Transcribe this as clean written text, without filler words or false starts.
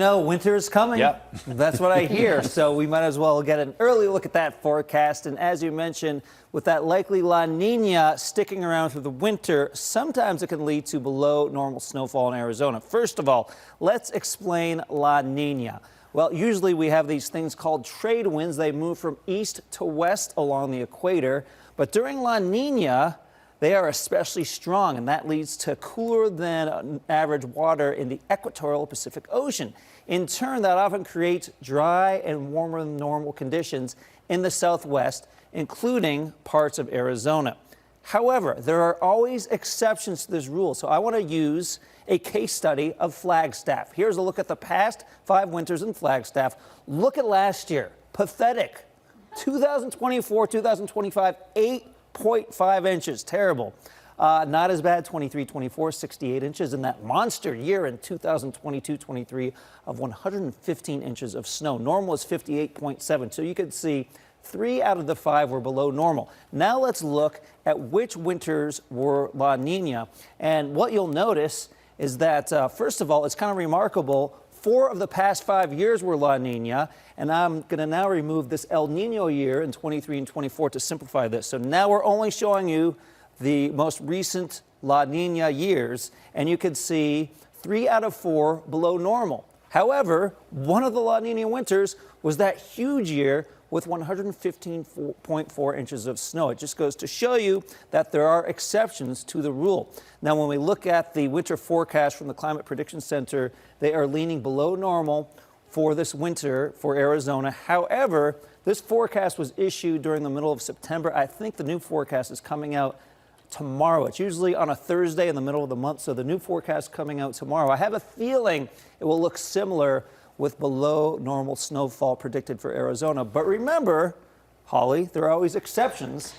No, winter is coming. Yep. That's what I hear. So we might as well get an early look at that forecast. And as you mentioned, with that likely La Nina sticking around through the winter, sometimes it can lead to below normal snowfall in Arizona. First of all, let's explain La Nina. Well, usually we have these things called trade winds. They move from east to west along the equator. But during La Nina, they are especially strong, and that leads to cooler than average water in the equatorial Pacific Ocean. In turn, that often creates dry and warmer than normal conditions in the southwest, including parts of Arizona. However, there are always exceptions to this rule, so I want to use a case study of Flagstaff. Here's a look at the past 5 winters in Flagstaff. Look at last year. Pathetic. 2024, 2025, 8.5 inches. Terrible. Not as bad, 23, 24, 68 inches. And that monster year in 2022, 23 of 115 inches of snow. Normal is 58.7. So you can see 3 out of the 5 were below normal. Now let's look at which winters were La Nina. And what you'll notice is that, first of all, it's kind of remarkable. 4 of the past 5 years were La Nina, and I'm going to now remove this El Nino year in 23 and 24 to simplify this. So now we're only showing you the most recent La Nina years, and you can see 3 out of 4 below normal. However, one of the La Nina winters was that huge year with 115.4 inches of snow. It just goes to show you that there are exceptions to the rule. Now, when we look at the winter forecast from the Climate Prediction Center, they are leaning below normal for this winter for Arizona. However, this forecast was issued during the middle of September. I think the new forecast is coming out tomorrow. It's usually on a Thursday in the middle of the month, so the new forecast coming out tomorrow. I have a feeling it will look similar with below normal snowfall predicted for Arizona. But remember, Holly, there are always exceptions.